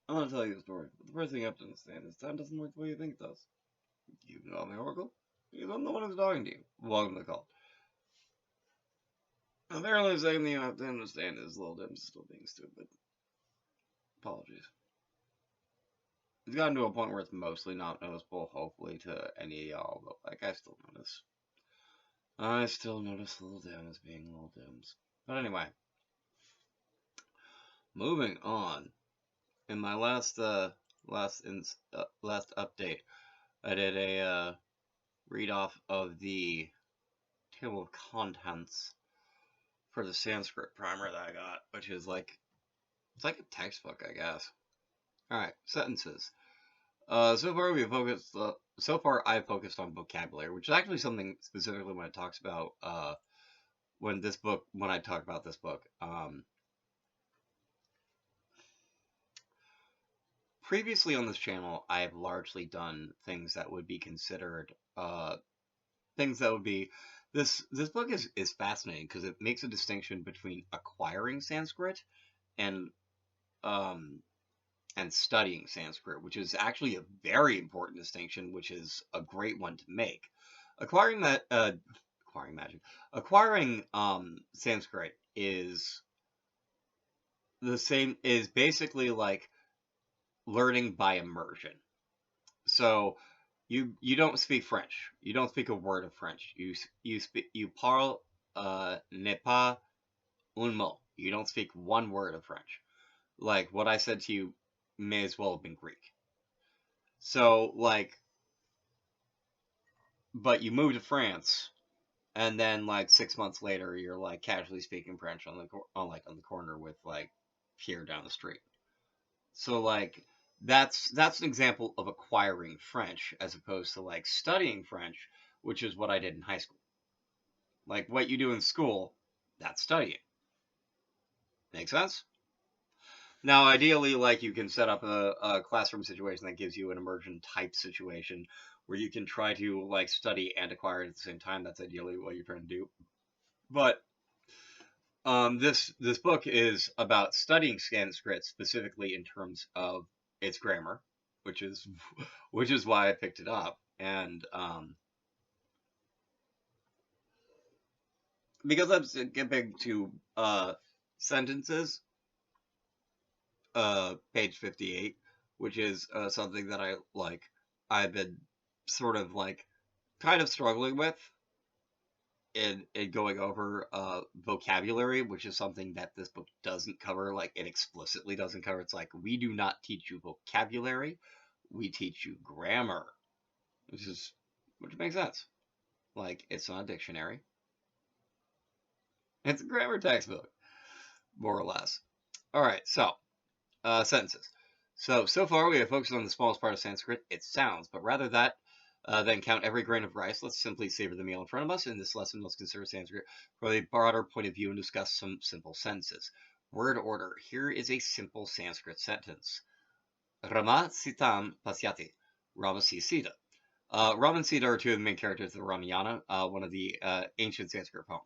I'm gonna tell you a story. But the first thing you have to understand is time doesn't work the way you think it does. You know the oracle. Because I'm the one who's talking to you. Welcome to the call. Apparently, the second thing you have to understand is little Dim's still being stupid. Apologies. It's gotten to a point where it's mostly not noticeable, hopefully, to any of y'all, but like, I still notice. I still notice little Dim as being little Dims. But anyway, moving on. In my last update, I did a read off of the table of contents for the Sanskrit primer that I got, which is like it's like a textbook, I guess. All right, sentences. So far we focused. So far I've focused on vocabulary, which is actually something specifically when it talks about when I talk about this book. Previously on this channel, I have largely done things that would be considered things that would be this book is fascinating because it makes a distinction between acquiring Sanskrit and um and studying Sanskrit, which is actually a very important distinction, which is a great one to make. Acquiring that acquiring magic acquiring Sanskrit is basically like learning by immersion. So you don't speak French. You don't speak a word of French. You parle ne pas un mot. You don't speak one word of French. Like what I said to you may as well have been Greek. So like, but you move to France, and then like 6 months later, you're like casually speaking French on the corner with like Pierre down the street. So like that's an example of acquiring French as opposed to like studying French, which is what I did in high school. Like what you do in school, that's studying. Make sense? Now, ideally, like you can set up a classroom situation that gives you an immersion type situation where you can try to like study and acquire at the same time. That's ideally what you're trying to do. But this book is about studying Sanskrit specifically in terms of its grammar, which is which is why I picked it up, and because I'm skipping to sentences, page 58, which is something that I've been sort of like kind of struggling with in going over vocabulary, which is something that this book doesn't cover. Like it explicitly doesn't cover. It's like we do not teach you vocabulary, we teach you grammar, which makes sense. Like it's not a dictionary; it's a grammar textbook, more or less. All right, so sentences. So far we have focused on the smallest part of Sanskrit, its sounds, but rather than count every grain of rice, let's simply savor the meal in front of us. In this lesson, let's consider Sanskrit from a broader point of view and discuss some simple sentences. Word order. Here is a simple Sanskrit sentence. Rama Sitam Pasyati. Rama sees Sita. Rama and Sita are two of the main characters of the Ramayana, one of the ancient Sanskrit poems.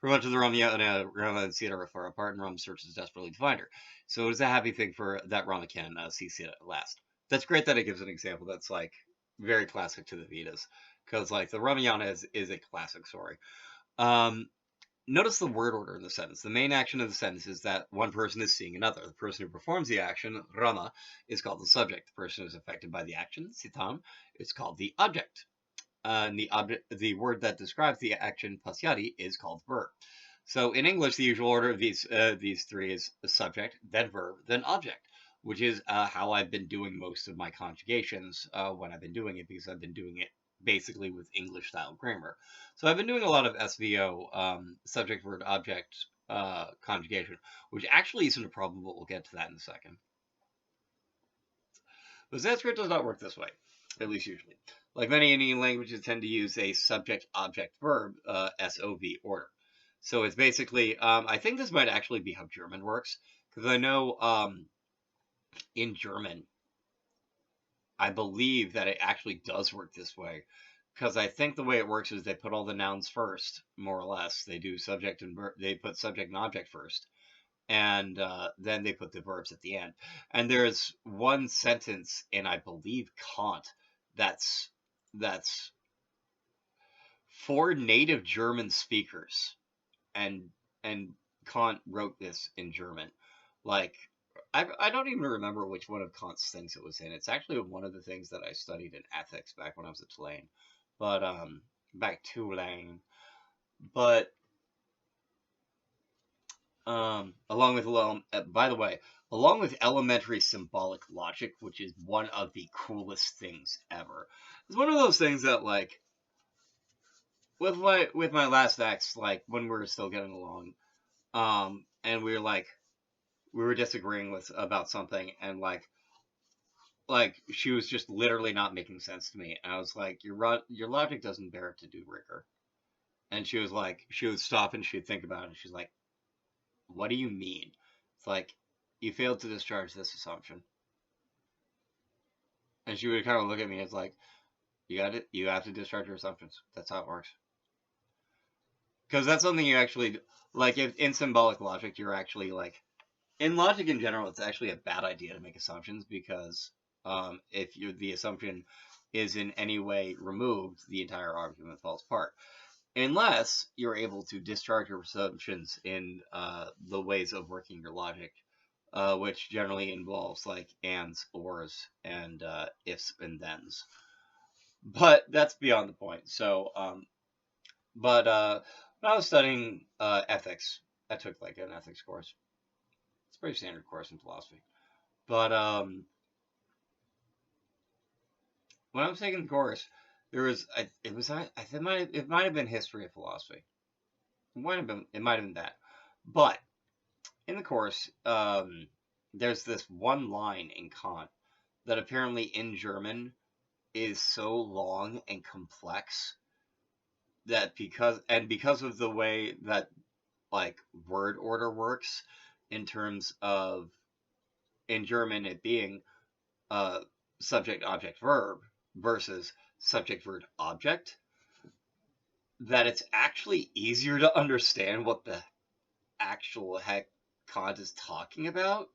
For much of the Ramayana, Rama and Sita are far apart, and Rama searches desperately to find her. So it's a happy thing for that Rama can see Sita at last. That's great that it gives an example that's like very classic to the Vedas, because like the Ramayana is a classic story. Um, Notice the word order in the sentence. The main action of the sentence is that one person is seeing another. The person who performs the action, Rama, is called the subject. The person who is affected by the action, Sitam, is called the object. And the word that describes the action, Pasyati, is called verb. So in English, the usual order of these three is subject, then verb, then object, which is how I've been doing most of my conjugations when I've been doing it, because I've been doing it basically with English style grammar. So I've been doing a lot of SVO, subject verb object conjugation, which actually isn't a problem, but we'll get to that in a second. But Sanskrit does not work this way, at least usually. Like many Indian languages tend to use a subject object verb SOV order. So it's basically, I think this might actually be how German works, because I know in German, I believe that it actually does work this way, because I think the way it works is they put all the nouns first, more or less. They do subject and they put subject and object first, and then they put the verbs at the end. And there's one sentence in, I believe, Kant that's for native German speakers, and and Kant wrote this in German. Like, I don't even remember which one of Kant's things it was in. It's actually one of the things that I studied in ethics back when I was at Tulane, but back Tulane. But along with by the way, along with elementary symbolic logic, which is one of the coolest things ever. It's one of those things that, like, with my last ex, like when we were still getting along, and we were disagreeing with about something, and like she was just literally not making sense to me, and I was like, your logic doesn't bear to do rigor. And she was like, she would stop and she'd think about it, and she's like, what do you mean? It's like, you failed to discharge this assumption. And she would kind of look at me as like, you got it, you have to discharge your assumptions. That's how it works. Because that's something you actually, like, if in symbolic logic, you're actually like, in logic in general, it's actually a bad idea to make assumptions, because if the assumption is in any way removed, the entire argument falls apart. Unless you're able to discharge your assumptions in the ways of working your logic, which generally involves like ands, ors, and ifs and thens. But that's beyond the point. So, but when I was studying ethics, I took like an ethics course. It's a pretty standard course in philosophy. But when I was taking the course, there was it might have been history of philosophy. It might have been that. But in the course, there's this one line in Kant that apparently in German is so long and complex that because of the way that like word order works, in terms of in German it being subject object verb versus subject verb object, that it's actually easier to understand what the actual heck Kant is talking about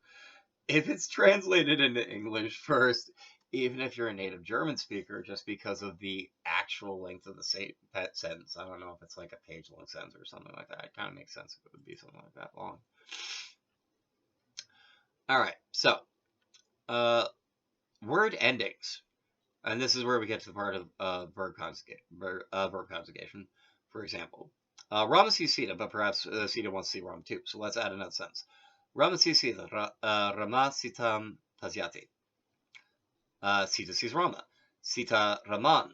if it's translated into English first, even if you're a native German speaker, just because of the actual length of the sentence. I don't know if it's like a page long sentence or something like that. It kind of makes sense if it would be something like that long. All right, so word endings, and this is where we get to the part of verb conjugation. For example, Rama sees Sita, but perhaps Sita wants to see Rama too. So let's add another sentence. Rama sees Sita, Rama Sitam Pasyati. Sita sees Rama. Sita Raman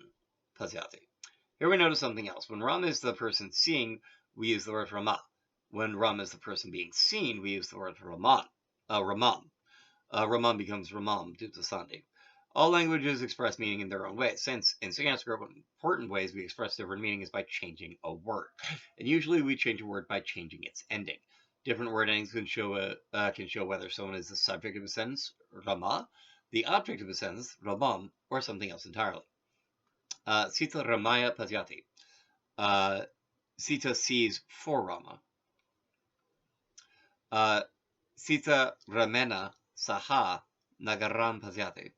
Pasyati. Here we notice something else. When Rama is the person seeing, we use the word Rama. When Rama is the person being seen, we use the word Raman. Raman. Raman becomes Ramam due to Sandhi. All languages express meaning in their own way. Since in Sanskrit, one important ways we express different meaning is by changing a word. And usually we change a word by changing its ending. Different word endings can show whether someone is the subject of a sentence, Rama, the object of a sentence, Ramam, or something else entirely. Sita Ramaya Pasyati. Sita sees for Rama. Sita Ramena Saha Nagaram Pasyati.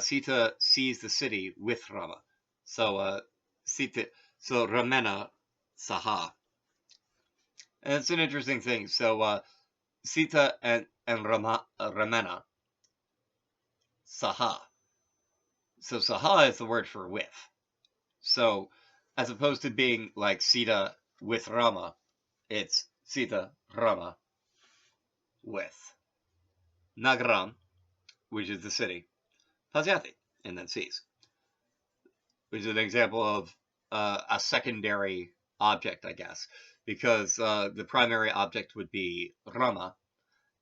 Sita sees the city with Rama. So Ramena Saha. And it's an interesting thing. So Sita and Ramena Saha. So Saha is the word for with. So as opposed to being like Sita with Rama, it's Sita Rama with Nagaram, which is the city, Pasyati, and then sees, which is an example of a secondary object, I guess, because the primary object would be Rama,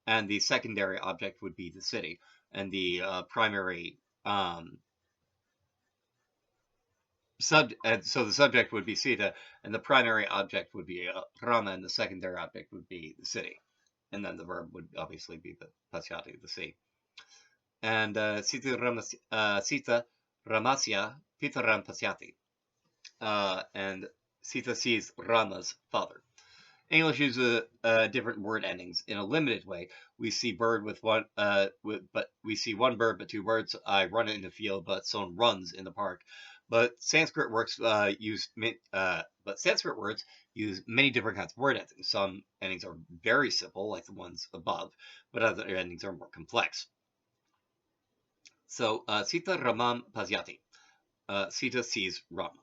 and the secondary object would be the city, and the primary so the subject would be Sita, and the primary object would be Rama, and the secondary object would be the city, and then the verb would obviously be the Pasyati, the sea. And Sita Ramasya Pitaram Pasyati. And Sita sees Rama's father. English uses different word endings in a limited way. We see bird with one, but we see one bird but two birds. I run in the field, but someone runs in the park. But Sanskrit Sanskrit words use many different kinds of word endings. Some endings are very simple, like the ones above, but other endings are more complex. So, Sita Ramam Pasyati. Sita sees Rama.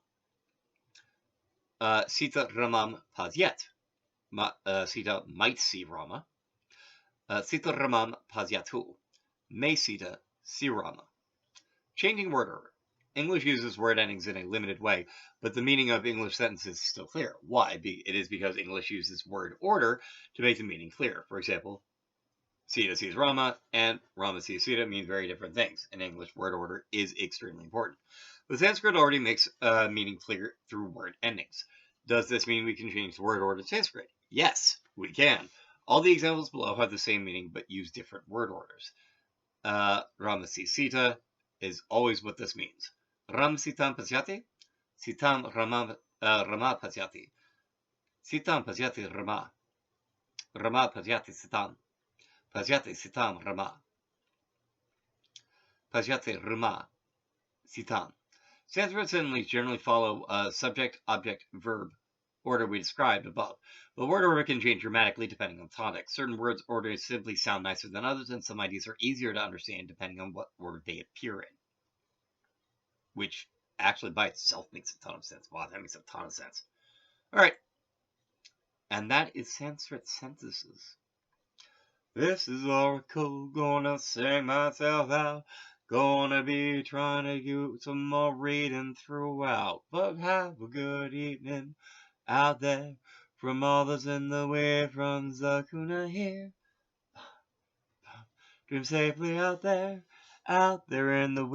Sita Ramam Pasyat. Sita might see Rama. Sita Ramam Pasyatu. May Sita see Rama. Changing word order. English uses word endings in a limited way, but the meaning of English sentences is still clear. Why? It is because English uses word order to make the meaning clear. For example, Sita sees Rama and Rama sees Sita mean very different things. In English, word order is extremely important. But Sanskrit already makes meaning clear through word endings. Does this mean we can change the word order to Sanskrit? Yes, we can. All the examples below have the same meaning but use different word orders. Rama sees Sita is always what this means. Ram Sitam Pasyati, Sitam Rama Pasyati, Sitam Pasyati Rama, Rama Pasyati Sitam, Pasyati Sitam Rama, Pasyati Rama Sitam. Sanskrit sentences generally follow subject, object, verb order we described above. The word order can change dramatically depending on context. Certain words orders simply sound nicer than others, and some ideas are easier to understand depending on what order they appear in. Which actually by itself makes a ton of sense. Wow, that makes a ton of sense. All right. And that is Sanskrit sentences. This is Oracle, gonna sing myself out. Gonna be trying to do some more reading throughout. But have a good evening out there. From others in the way from Zakuna here. Dream safely out there in the